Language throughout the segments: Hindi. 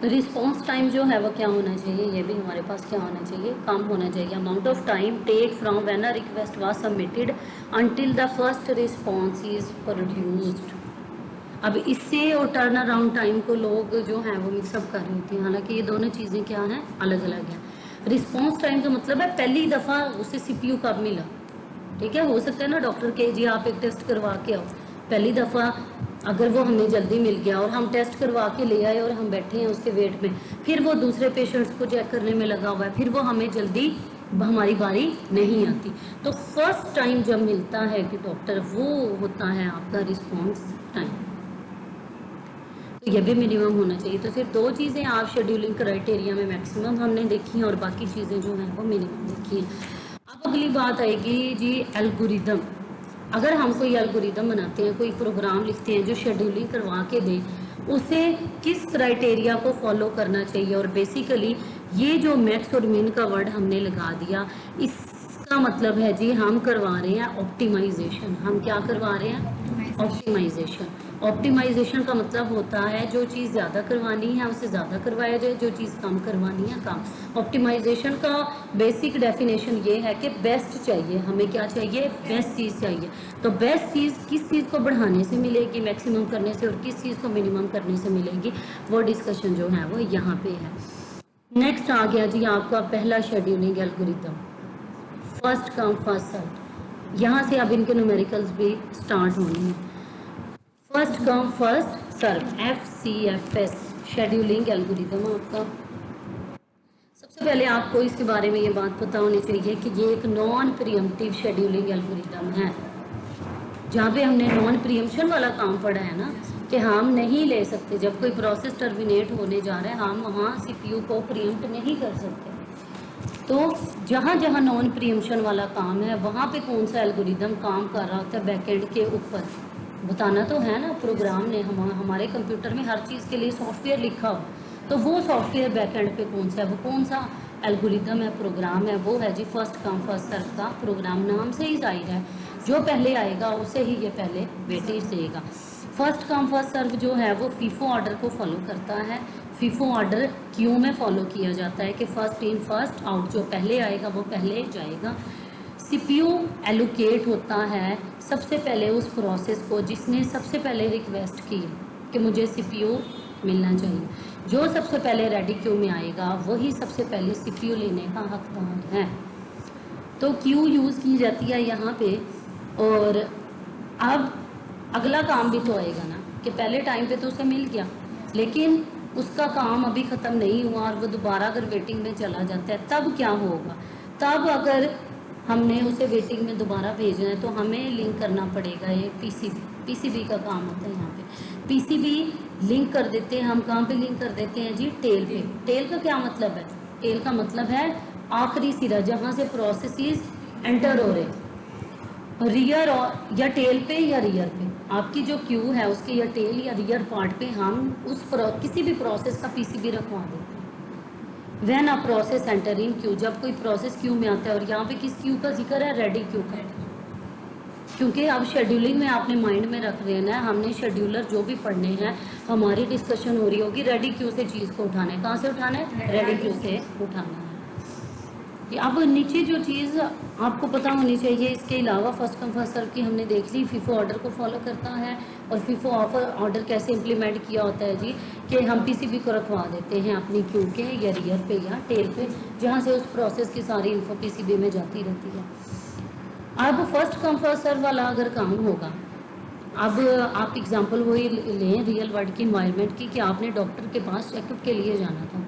रिस्पॉन्स टाइम जो है वो क्या होना चाहिए, ये भी हमारे पास क्या होना चाहिए, कम होना चाहिए। Amount of time take from when a request was submitted until the first response is produced. अब इससे और टर्न अराउंड टाइम को लोग जो हैं वो मिक्सअप कर रहे होते हैं, हालांकि ये दोनों चीज़ें क्या हैं, अलग अलग हैं। रिस्पॉन्स टाइम का मतलब है पहली दफ़ा उसे सीपीयू कब मिला। ठीक है, हो सकता है ना डॉक्टर के जी आप एक टेस्ट करवा के आओ, पहली दफ़ा अगर वो हमें जल्दी मिल गया और हम टेस्ट करवा के ले आए और हम बैठे हैं उसके वेट में, फिर वो दूसरे पेशेंट्स को चेक करने में लगा हुआ है, फिर वो हमें जल्दी हमारी बारी नहीं आती। तो फर्स्ट टाइम जब मिलता है कि डॉक्टर, वो होता है आपका रिस्पॉन्स टाइम। तो ये भी मिनिमम होना चाहिए। तो सिर्फ दो चीज़ें आप शेड्यूलिंग क्राइटेरिया में मैक्सिमम हमने देखी हैं और बाकी चीज़ें जो हैं वो मिनिमम देखी हैं। अब अगली बात आएगी जी एल्गोरिदम। अगर हम कोई एल्गोरिदम बनाते हैं, कोई प्रोग्राम लिखते हैं जो शेड्यूलिंग करवा के दे, उसे किस क्राइटेरिया को फॉलो करना चाहिए। और बेसिकली ये जो मैक्स और मिन का वर्ड हमने लगा दिया, इसका मतलब है जी हम करवा रहे हैं ऑप्टिमाइजेशन। हम क्या करवा रहे हैं, ऑप्टिमाइजेशन। ऑप्टिमाइजेशन का मतलब होता है जो चीज़ ज़्यादा करवानी है उसे ज़्यादा करवाया जाए, जो चीज़ कम करवानी है कम। ऑप्टिमाइजेशन का बेसिक डेफिनेशन ये है कि बेस्ट चाहिए, हमें क्या चाहिए, बेस्ट चीज़ चाहिए। तो बेस्ट चीज़ किस चीज़ को बढ़ाने से मिलेगी मैक्सिमम करने से, और किस चीज़ को मिनिमम करने से मिलेगी, वो डिस्कशन जो है वो यहाँ पे है। नेक्स्ट आ गया जी आपका पहला scheduling algorithm, first come first serve. यहाँ से अब इनके न्यूमेरिकल्स भी स्टार्ट होने हैं। First come first serve, FCFS scheduling algorithm आपका। सबसे पहले आपको इसके बारे में ये बात पता होनी चाहिए कि ये एक नॉन प्रीएम्प्टिव शेड्यूलिंग एल्गोरिथम है। जहाँ पे हमने नॉन प्रीएम्पशन वाला काम पढ़ा है ना, कि हम नहीं ले सकते, जब कोई प्रोसेस टर्मिनेट होने जा रहा है हम वहाँ सीपीयू को प्रीएम्प्ट नहीं कर सकते। तो जहाँ जहाँ नॉन प्रीएम्पशन वाला काम है वहाँ पे कौन सा एल्गोरिदम काम कर रहा होता है बैकएंड के ऊपर, बताना तो है ना। प्रोग्राम ने हमारे कंप्यूटर में हर चीज़ के लिए सॉफ्टवेयर लिखा हो, तो वो सॉफ्टवेयर बैकएंड पे कौन सा है, वो कौन सा एल्गोरिदम है, प्रोग्राम है, वो है जी फर्स्ट कम फर्स्ट सर्व का प्रोग्राम। नाम से ही जाहिर है जो पहले आएगा उसे ही ये पहले वेटेज देगा। फर्स्ट कम फर्स्ट सर्व जो है वो फीफो ऑर्डर को फॉलो करता है। फीफो ऑर्डर क्यों में फॉलो किया जाता है कि फर्स्ट इन फर्स्ट आउट, जो पहले आएगा वो पहले जाएगा। सीपीयू एलोकेट होता है सबसे पहले उस प्रोसेस को जिसने सबसे पहले रिक्वेस्ट की कि मुझे सीपीयू मिलना चाहिए। जो सबसे पहले रेडी क्यू में आएगा वही सबसे पहले सीपीयू लेने का हकदार है। तो क्यू यूज़ की जाती है यहाँ पे। और अब अगला काम भी तो आएगा ना कि पहले टाइम पे तो उसे मिल गया, लेकिन उसका काम अभी ख़त्म नहीं हुआ और वो दोबारा अगर वेटिंग में चला जाता है तब क्या होगा। तब अगर हमने उसे वेटिंग में दोबारा भेजना है तो हमें लिंक करना पड़ेगा ये पीसीबी का काम होता है यहाँ पे। पीसीबी लिंक कर देते हैं हम, कहाँ पे लिंक कर देते हैं जी, टेल पे। टेल का क्या मतलब है, टेल का मतलब है आखिरी सिरा जहाँ से प्रोसेसेस एंटर हो रहे, रियर और या टेल पे या रियर पे। आपकी जो क्यू है उसके या टेल या रियर पार्ट पे हम उस किसी भी प्रोसेस का पीसीबी रखवा देते हैं। When a process enter in Q, जब कोई प्रोसेस क्यू में आता है, और यहाँ पे किस क्यू का जिक्र है, रेडी क्यू का। क्योंकि अब शेड्यूलिंग में आपने माइंड में रख लेना है, हमने शेड्यूलर जो भी पढ़ने हैं हमारी डिस्कशन हो रही होगी रेडी क्यू से चीज़ को उठाना है। कहाँ से उठाना है, रेडी क्यू से उठाना है। अब नीचे जो चीज़ आपको पता होनी चाहिए, इसके अलावा फर्स्ट कम फर्स्ट सर्व की हमने देख ली, फीफो ऑर्डर को फॉलो करता है। और फीफो ऑर्डर कैसे इम्प्लीमेंट किया होता है जी, कि हम पीसीबी को रखवा देते हैं अपनी क्यू के या रियर पे या टेल पे, जहाँ से उस प्रोसेस की सारी इन्फो पीसीबी में जाती रहती है। अब फर्स्ट कम फर्स्ट सर्व वाला अगर काम होगा, अब आप एग्जांपल वही लें रियल वर्ल्ड की इन्वायरमेंट की, कि आपने डॉक्टर के पास चेकअप के लिए जाना था।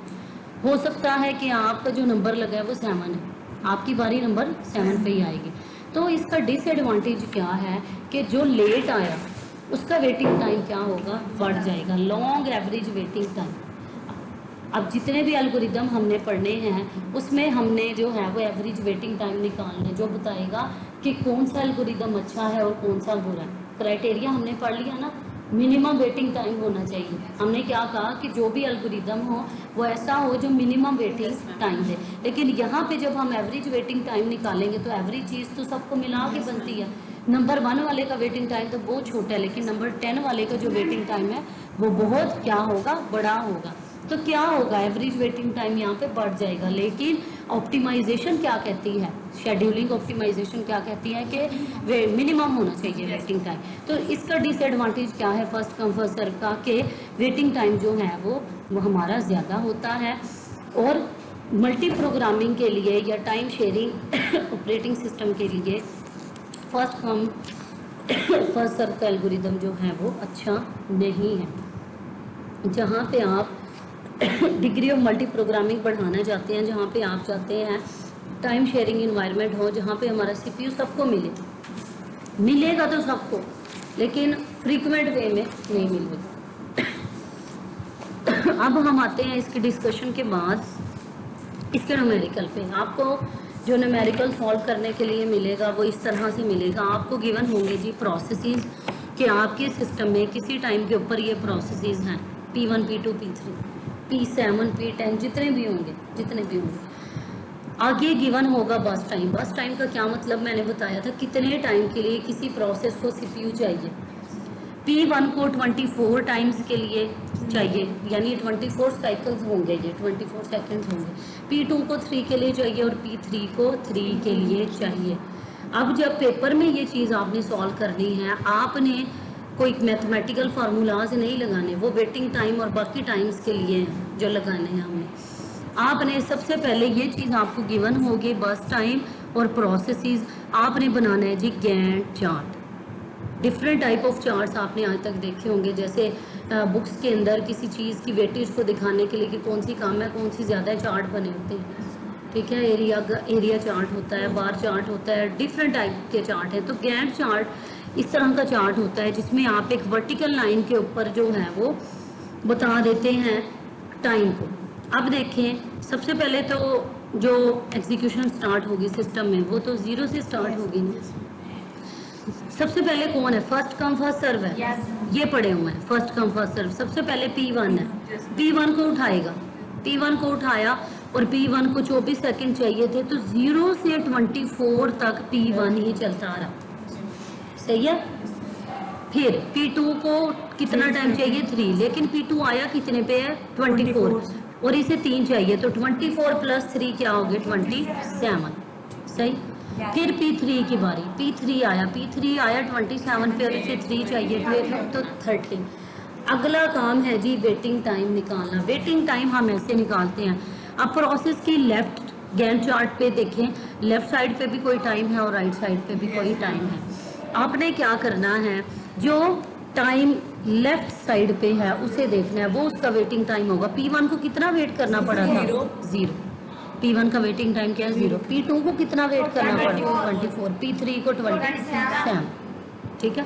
हो सकता है कि आपका जो नंबर लगा है वो 7 है, आपकी बारी नंबर 7 पे ही आएगी। तो इसका डिसएडवांटेज क्या है कि जो लेट आया उसका वेटिंग टाइम क्या होगा, बढ़ जाएगा, लॉन्ग एवरेज वेटिंग टाइम। अब जितने भी एल्गोरिदम हमने पढ़ने हैं उसमें हमने जो है वो एवरेज वेटिंग टाइम निकालना है, जो बताएगा कि कौन सा एल्गोरिदम अच्छा है और कौन सा बुरा है। क्राइटेरिया हमने पढ़ लिया ना, मिनिमम वेटिंग टाइम होना चाहिए। हमने क्या कहा कि जो भी एल्गोरिदम हो वो ऐसा हो जो मिनिमम वेटिंग टाइम दे। लेकिन यहाँ पे जब हम एवरेज वेटिंग टाइम निकालेंगे तो एवरेज चीज़ तो सबको मिला के बनती है। नंबर 1 वाले का वेटिंग टाइम तो बहुत छोटा है, लेकिन नंबर 10 वाले का जो वेटिंग टाइम है वो बहुत क्या होगा, बड़ा होगा। तो क्या होगा, एवरेज वेटिंग टाइम यहाँ पे बढ़ जाएगा। लेकिन ऑप्टिमाइजेशन क्या कहती है, शेड्यूलिंग ऑप्टिमाइजेशन क्या कहती है कि मिनिमम होना चाहिए वेटिंग टाइम। तो इसका डिसएडवांटेज क्या है फर्स्ट कम फर्स्ट सर्व का, कि वेटिंग टाइम जो है वो हमारा ज़्यादा होता है। और मल्टी प्रोग्रामिंग के लिए या टाइम शेयरिंग ऑपरेटिंग सिस्टम के लिए फर्स्ट कम फर्स्ट सर्व का एल्गोरिदम जो है वो अच्छा नहीं है। जहाँ पे आप डिग्री ऑफ मल्टी प्रोग्रामिंग बढ़ाना चाहते हैं, जहाँ पे आप चाहते हैं टाइम शेयरिंग इन्वायरमेंट हो, जहाँ पे हमारा सीपीयू सबको मिलेगा तो सबको, लेकिन फ्रीक्वेंट वे में नहीं मिलेगा। अब हम आते हैं इसके डिस्कशन के बाद इसके न्यूमेरिकल पे। आपको जो न्यूमेरिकल सॉल्व करने के लिए मिलेगा वो इस तरह से मिलेगा। आपको गिवन होंगे जी प्रोसेसेस, कि आपके सिस्टम में किसी टाइम के ऊपर ये प्रोसेसेस हैं P1 P2 P3 P7 P10 जितने भी होंगे। आगे गिवन होगा बस टाइम। बस टाइम का क्या मतलब मैंने बताया था, कितने टाइम के लिए किसी प्रोसेस को सीपीयू चाहिए। P1 को 24 टाइम्स के लिए चाहिए, यानी 24 साइकिल्स होंगे, ये 24 सेकंड्स होंगे। P2 को 3 के लिए चाहिए और P3 को 3 के लिए चाहिए। अब जब पेपर में ये चीज़ आपने सॉल्व करनी है, आपने कोई मैथमेटिकल फार्मूलाज नहीं लगाने, वो वेटिंग टाइम और बाकी टाइम्स के लिए जो लगाने हैं हमने। आपने सबसे पहले ये चीज़ आपको गिवन होगी बस टाइम और प्रोसेसेस। आपने बनाना है जी Gantt chart. Different type of charts आपने आज तक देखे होंगे, जैसे बुक्स के अंदर किसी चीज़ की वेटेज को दिखाने के लिए कि कौन सी कम है कौन सी ज़्यादा है, चार्ट बने होते हैं। ठीक है, एरिया चार्ट होता है, बार चार्ट होता है, डिफरेंट टाइप के चार्ट हैं। तो गैंट चार्ट इस तरह का चार्ट होता है जिसमें आप एक वर्टिकल लाइन के ऊपर जो है वो बता देते हैं टाइम को। अब देखें, सबसे पहले तो जो एग्जीक्यूशन स्टार्ट होगी सिस्टम में वो तो 0 से स्टार्ट होगी ना। सबसे पहले कौन है, फर्स्ट कम फर्स्ट सर्व है। ये पड़े हुए हैं फर्स्ट कम फर्स्ट सर्व। सबसे पहले P1 है, P1 को उठाएगा, P1 को उठाया और P1 को 24 सेकंड चाहिए थे, तो 0 से 24 तक P1 ही चलता रहा। सही है। फिर P2 को कितना टाइम चाहिए 3, लेकिन P2 आया कितने पे है 24 और इसे 3 चाहिए, तो 24 + 3 क्या हो गया 27। सही। फिर P3 की बारी, P3 आया 27 पे और इसे 3 चाहिए, फिर तो 30। अगला काम है जी वेटिंग टाइम निकालना। वेटिंग टाइम हम ऐसे निकालते हैं, अब प्रोसेस की लेफ्ट गैंट चार्ट पे देखें, लेफ्ट साइड पे भी कोई टाइम है और राइट साइड पे भी कोई टाइम है। आपने क्या करना है, जो टाइम लेफ्ट साइड पे है उसे देखना है, वो उसका वेटिंग टाइम होगा। P1 को कितना वेट करना पड़ा था 0, P1 का वेटिंग टाइम क्या है 0। P2 को कितना वेट करना पड़ा 24, P3 को 27। ठीक है,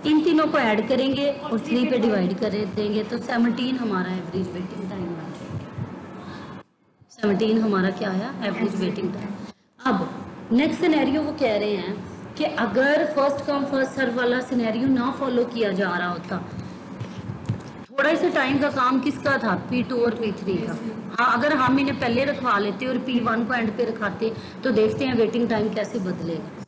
इन तीनों को ऐड करेंगे और 3 पे डिवाइड कर देंगे, तो 17 हमारा एवरेज वेटिंग टाइम बन जाएगा। 17 हमारा क्या आया एवरेज वेटिंग टाइम। अब नेक्स्ट सिनेरियो वो कह रहे हैं कि अगर फर्स्ट कम फर्स्ट सर्व वाला सिनेरियो ना फॉलो किया जा रहा होता, थोड़ा सा टाइम का काम किसका था P2 और P3 का। हाँ, अगर हम इन्हें पहले रखवा लेते और P1 को एंड पे रखाते तो देखते हैं वेटिंग टाइम कैसे बदलेगा।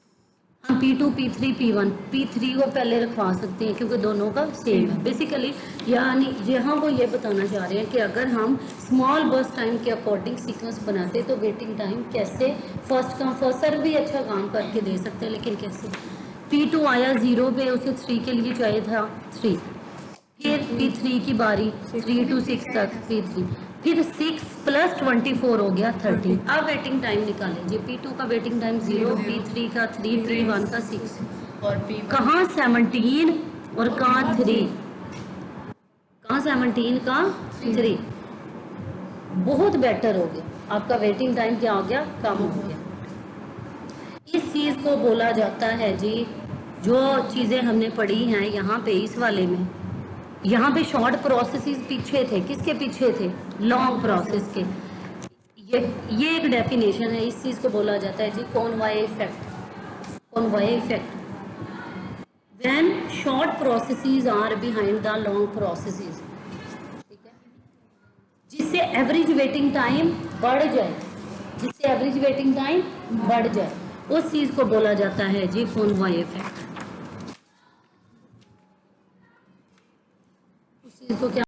हम P2 P3 P1 P3 को पहले रखवा सकते हैं क्योंकि दोनों का सेम है बेसिकली। यानी यहाँ वो ये बताना चाह रहे हैं कि अगर हम स्मॉल बर्स्ट टाइम के अकॉर्डिंग सीक्वेंस बनाते तो वेटिंग टाइम कैसे फर्स्ट कम फर्स्ट सर्व भी अच्छा काम करके दे सकते हैं, लेकिन कैसे। P2 आया 0 पे, उसे 3 के लिए चाहिए था 3। फिर P3 की बारी 3 to 6 तक P3, फिर 6 + 24 हो गया 30। अब वेटिंग टाइम निकालें जी। P2 का वेटिंग टाइम 0, P3 का 3, P1 का 6 और कहाँ 17 और कहाँ 3, कहाँ 17 का 3। बहुत बेटर हो गया, आपका वेटिंग टाइम क्या हो गया कम हो गया। इस चीज़ को बोला जाता है जी, जो चीज़ें हमने पढ़ी हैं यहाँ पे इस वाले में, यहाँ पे शॉर्ट प्रोसेसेस पीछे थे, किसके पीछे थे लॉन्ग प्रोसेस के। ये एक डेफिनेशन है, इस चीज़ को बोला जाता है जी convoy effect. Convoy effect when short processes are behind the long processes, ठीक है, जिससे एवरेज वेटिंग टाइम बढ़ जाए, जिससे एवरेज वेटिंग टाइम बढ़ जाए, उस चीज़ को बोला जाता है जी कॉनवॉय इफेक्ट। उस चीज़ को क्या